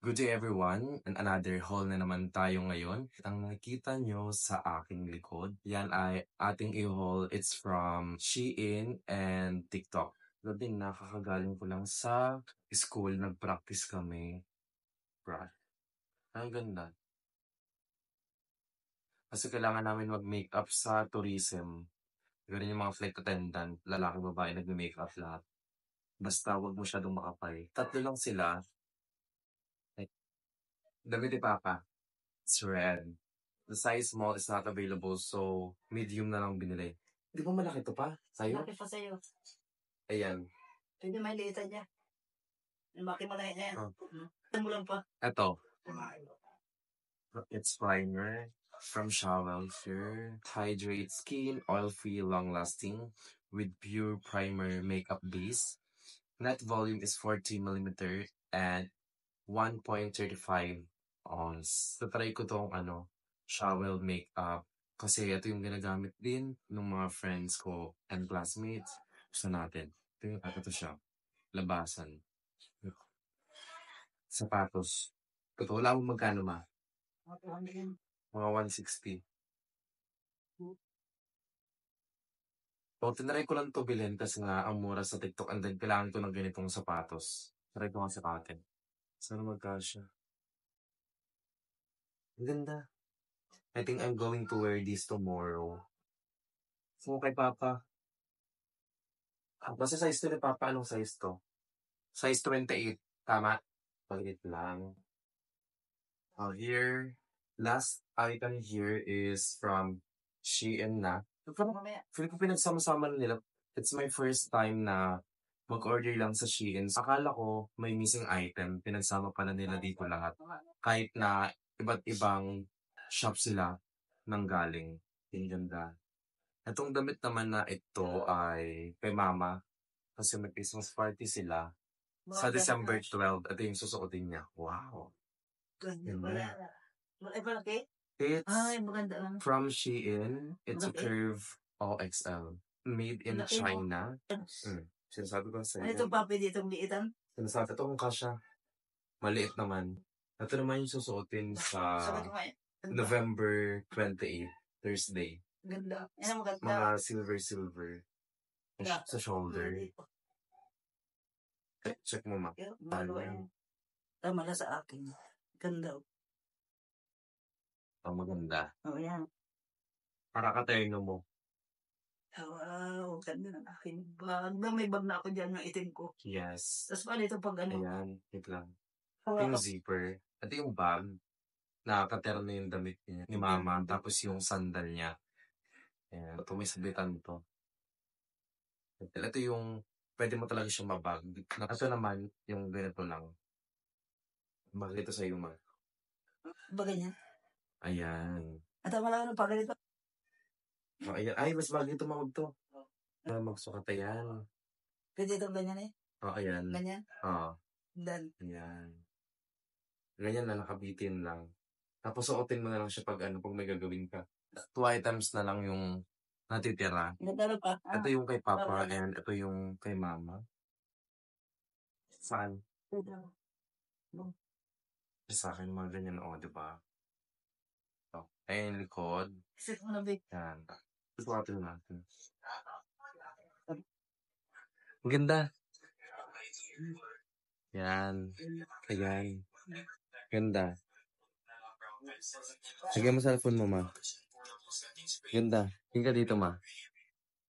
Good day everyone, and another haul na naman tayo ngayon. Ang nakikita nyo sa aking likod, yan ay ating i-haul. It's from Shein and TikTok. Gabi, nakakagaling ko lang sa school, nag-practice kami. Ang ganda. Kasi kailangan namin mag-makeup sa tourism. Ganun yung mga flight attendant, lalaki, babae, nag-makeup lahat. Basta wag masyadong makapay. Tatlo lang sila. Damit ni Papa. It's red. The size small is not available, so medium na lang binili. Di ba malaki to pa? Sa'yo? Malaki pa sa'yo. Ayan. Pwede may liitan niya. Lumaki mo na yan. Oh. Ito mo lang pa. Ito. It's primer from Shawel here. Hydrate skin, oil-free, long-lasting with pure primer makeup base. Net volume is 40mm and 1.35 ounce. Tatry ko tong Shawel makeup. Kasi ito yung ginagamit din ng mga friends ko and classmates. Gusto natin. Ito siya. Labasan. Sapatos. Ito, wala mo magkano ma? Mga 160. So, tinry ko lang to bilhin kasi nga ang mura sa TikTok and then kailangan ko ng ganitong sapatos. Try ko nga sa akin. Sana magkasya. Ang ganda. I think I'm going to wear this tomorrow. So, kay Papa. Basta size to ni Papa. Anong size to? Size 28. Tama? Palit lang. Here. Last item here is from Shein na. Feel ko pinagsama-sama na nila. It's my first time na mag-order lang sa Shein. Akala ko may missing item. Pinagsama pa na nila dito lahat. Kahit na iba't ibang shop sila nang galing. Yung ganda. Itong damit naman na ito ay kay Mama. Kasi may Christmas party sila. Sa December 12, ito yung susuotin niya. Wow. Ganda. Malaki? It's Ay, maganda lang. from Shein. It's a Malaki. curve XL. Made in Malaki, no? China. Sinasabi ko sa Ano itong papi ditong liitan? Sinasabi ito kung kasha. Maliit naman. Ito naman yung susuotin sa Sabi ko nga, ganda. November 28, Thursday. Ganda. Yan ang maganda. Mga silver. Sa shoulder. Check mo ma. Tama na sa akin. Ganda. Ang maganda. Oo, yan. Para ka-terno mo. Wow, ganda ng aking bag. May bag na ako dyan ng itim ko. Yes. Tapos paano ito pag ano? Ayan, wait lang. Ito yung zipper. Ito yung bag. Nakakaterno yung damit niya ni Mama. Tapos yung sandal niya. Ayan. Ito may sabitan to. Ito yung pwede mo talaga siyang mabag. Ito naman yung ganito lang. Bakit ito sa iyo, Ma? Ba ganyan? Ayan. At wala ka ng paganito. Oh, ayan. Ay, mas bagay ito mawag to. Magsukat ayan. Pwede itong ganyan eh. Oh, ayan. Ganyan? Oo. Dan. Ayan. Ganyan na, nakabitin lang. Tapos suotin mo na lang siya pag may gagawin ka. 2 items na lang yung natitira. Ganda pa. Ito yung kay Papa and ito yung kay Mama. Saan? Sa akin, mga ganyan, diba? So, ayan yung likod. Sit mo na, Vic. Yan. Susukatin natin. Ang ganda. Yan. Ayan. Ganda. Lagyan mo sa phone mo, Ma. Ganda. Tingin ka dito, Ma.